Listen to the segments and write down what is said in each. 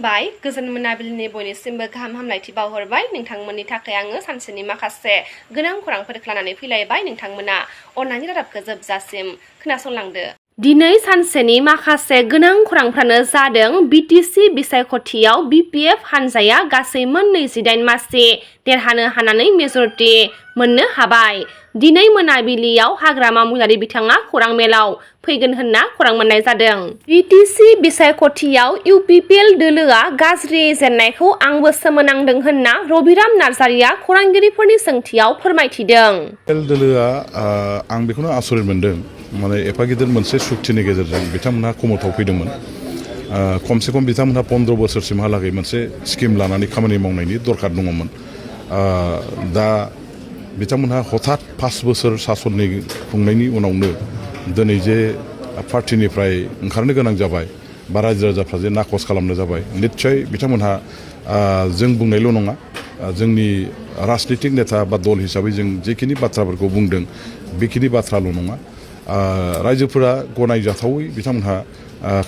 खुलुमबाय गोजोन मोनाबिलिनि बयनिसिमबो गाहाम हामलायथि बावहरबाय नोंथांमोननि थाखाय आङो सानसेनि माखासे गोनां खौरांफोर लानानै फैलायबाय नोंथांमोना अननानै रादाबखौ जोबजासिम खोनासंलांदो। दिनै सानसेनि माखासे गोनां खौरांफ्रानो जादों बिटिसि बिसायख'थियाव बिपिएफ हानजाया गासै मोन 28 मासि देरहानो हानानै मेजरिटि मोननो हाबाय। दिनै मोनाबिलियाव हाग्रामा महिलारि बिथाङा खौरां मेलाव फैगोन होनना खौरां मोननाय जादों। बिटिसि बिसायख'थियाव इउपिपिएल दोलोआ गाज्रि जेननायखौ आंबो सोमोनांदों होनना रबिराम नार्जारिया खौरांगिरिफोरनि सोंथियाव फोरमायथिदों। दोलोआ आं बेखौनो आसरित मोनदों माने एफा गिदिर मोनसे सुक्तिनि गेजेरजों बिथांमोनहा खमथाव फैदोंमोन। खमसे खम बिथांमोनहा 15 बोसोरसिमहालागै मोनसे स्किम लानानै खामानि मावनायनि दरखार दङमोन। दा बिथांमोनहा हठात 5 बोसोर सासननि खुंनायनि उनावनो दिनै जे पार्टिनिफ्राय ओंखारनो गोनां जाबाय बा रायजो राजाफ्रा जे नाखस खालामनो जाबाय निस्सय बिथांमोनहा जों बुंनायल' नङा जोंनि राजनितिक नेता बा दल हिसाबै जों जेखिनि बाथ्राफोरखौ बुंदों बेखिनि बाथ्राल' नङा रायजोफोरा गनायजाथावै बिथांमोनहा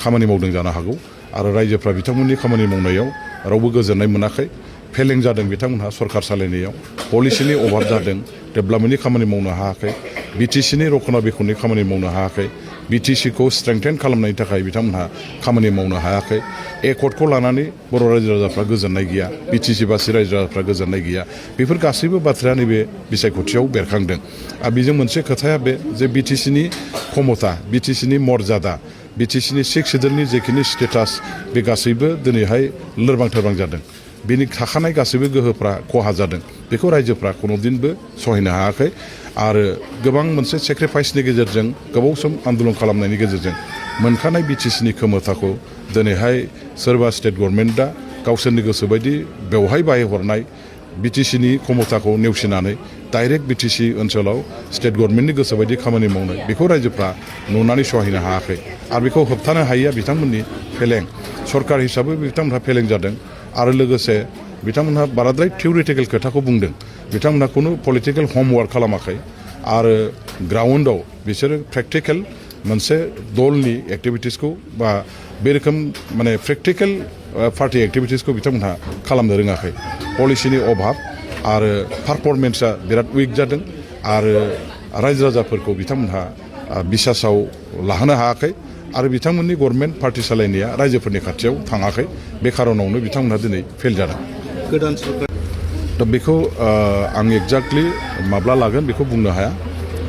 खामानि मावदों जानो हागौ आरो रायजोफ्रा बिथांमोननि खामानि मावनायाव रावबो गोजोननाय मोनाखै। फेलें जादों बिथांमोनहा सरकार सालायनायाव पलिसिनि अभाब जादों डेभेलपमेन्टनि खामानि मावनो हायाखै बिटिसिनि रक्षनाबेक्षननि खामानि मावनो हायाखै बिटिसिखौ स्ट्रेंथेन खालामनायनि थाखाय बिथांमोनहा खामानि मावनो हायाखै एकर्डखौ लानानै बर' रायजो राजाफ्रा गोजोननाय गैया बिटिसिबासि रायजो राजाफ्रा गोजोननाय गैया बेफोर गासैबो बाथ्राया नैबे बिसायख'थियाव बेरखांदों। आरो बेजों मोनसे खोथाया बे जे बिटिसिनि क्षमता बिटिसिनि मर्यादा बिटिसिनि 6 सिडुलनि जेखिनि स्टेटास बे गासैबो दिनैहाय लोरबां थोरबां जादों। बेनि थाखानाय गासैबो गोहोफ्रा खहा जादों बेखौ रायजोफ्रा कुनुदिनबो सहायनो हायाखै आरो गोबां मोनसे सेक्रिफाइसनि गेजेरजों गोबाव सम आन्दलन खालामनायनि गेजेरजों मोनखानाय बिटिसिनि क्षमताखौ दिनैहाय सोरबा स्टेट गभर्नमेन्टआ गावसोरनि गोसो बायदि बेवहाय बाहायहरनाय बिटिसिनि क्षमताखौ नेवसिनानै डाइरेक्ट बिटिसि ओनसोलाव स्टेट गभर्नमेन्टनि गोसो बायदि खामानि मावनाय बेखौ रायजोफ्रा नुनानै सहायनो हायाखै आरो बेखौ होबथानो हायैया बिथांमोननि फेलें सरकार हिसाबै बिथांमोनहा फेलें जादों आरो लोगोसे बिथांमोनहा बाराद्राय थिउरिटिकेल खोथाखौ बुंदों बिथांमोनहा खुनु पलिटिकेल हमवर्क खालामाखै आरो ग्राउन्डआव बिसोरो प्रेक्टिकेल मोनसे दलनि एक्टिभिटिसखौ बा बे रोखोम माने प्रेक्टिकेल पार्टि एक्टिभिटिसखौ बिथांमोनहा खालामनो रोङाखै पलिसिनि अभाब आरो पारफरमेन्सआ बिराद उइक जादों आरो रायजो राजाफोरखौ बिथांमोनहा बिसासाव लाहोनो हायाखै आरो बिथांमोननि गभर्नमेन्ट पार्टि सालायनाया रायजोफोरनि खाथियाव थाङाखै बे खारनावनो बिथांमोनहा दिनै फेल जादों। गोदान सरकार दा बेखौ आं एक्जाक्टलि माब्ला लागोन बेखौ बुंनो हाया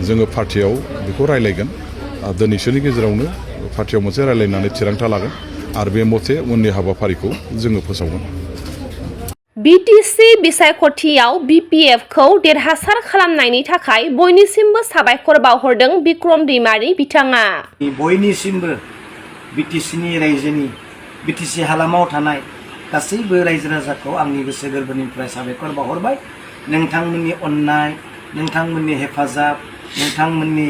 जोङो पार्टियाव बेखौ रायलायगोन दिनैसोनि गेजेरावनो पार्टियाव मोनसे रायलायनानै थिरांथा लागोन आरो बे मथे उननि हाबाफारिखौ जोङो फोसावगोन। बिटिसि बिसायख'थियाव बिपिएफखौ देरहासार खालामनायनि थाखाय बयनिसिमबो साबायखर बावहरदों बिक्रम दैमारि बिथाङा। बयनिसिमबो बिटिसिनि रायजोनि बिटिसि हालामाव थानाय गासैबो रायजो राजाखौ आंनि गोसो गोरबोनिफ्राय साबायखर बावहरबाय। नोंथांमोननि अननाय नोंथांमोननि हेफाजाब नोंथांमोननि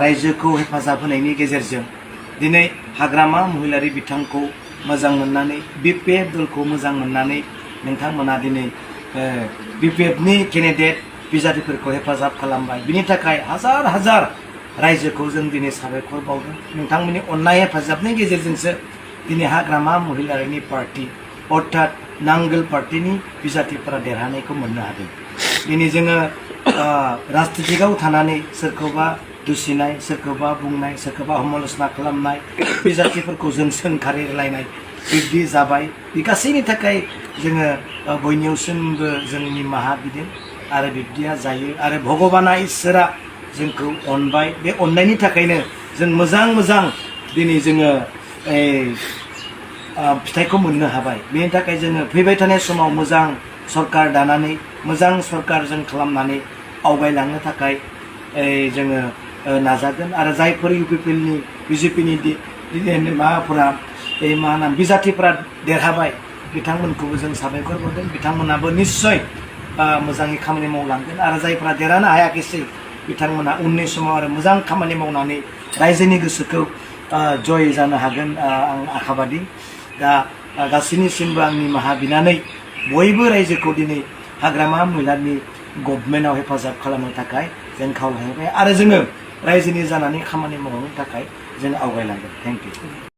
रायजोखौ हेफाजाब होनायनि गेजेरजों दिनै हाग्रामा महिलारि बिथांखौ मोजां मोननानै बिपिएफ दलखौ मोजां मोननानै नोंथांमोना दिनै बिपिएफनि केन्डिडेट बिजाथिफोरखौ हेफाजाब खालामबाय बिनि थाखाय हाजार हाजार रायजोखौ जों दिनै साबायखर बावदों। नोंथांमोननि अननाय हेफाजाबनि गेजेरजोंसो दिनै हाग्रामा महिलारिनि पार्टि अर्थात नांगोल पार्टिनि बिजाथिफोरा देरहानायखौ मोननो हादों। दिनै जोङो राजनितिकआव थानानै सोरखौबा दुसिनाय सोरखौबा बुंनाय सोरखौबा समाल'सना खालामनाय बिजाथिफोरखौ जों सोंखारिलायनाय बिब्दि जाबाय बे गासैनि थाखाय जोङो बयनियावसिमबो जों निमाहा बिदों आरो बिब्दिया जायो आरो भगबाना इसोरा जोंखौ अनबाय बे अननायनि थाखायनो जों मोजां मोजां दिनै जोङो फिथाइखौ मोननो हाबाय। बेनि थाखाय जोङो फैबाय थानाय समाव मोजां सरकार दानानै मोजां सरकार जों खालामनानै आवगायलांनो थाखाय जोङो नाजागोन आरो जायफोर इउपिपिएलनि बिजेपिनि माबाफोरा मा होनो बिजाथिफोरा देरहाबाय बिथांमोनखौबो जों साबायखर बावदों बिथांमोनाबो निस्सय मोजाङै खामानि मावलांगोन आरो जायफोरा देरहानो हायाखैसै बिथांमोना उननि समाव आरो मोजां खामानि मावनानै रायजोनि गोसोखौ जय जानो हागोन आं आखाबादि। दा गासैनिसिमबो आं निमाहा बिनानै बयबो रायजोखौ दिनै हाग्रामा महिलारिनि गभर्नमेन्टआव हेफाजाब खालामनो थाखाय जों खावलायबाय आरो जोङो रायजोनि जानानै खामानि मावनो थाखाय जों आवगायलांगोन। Thank you.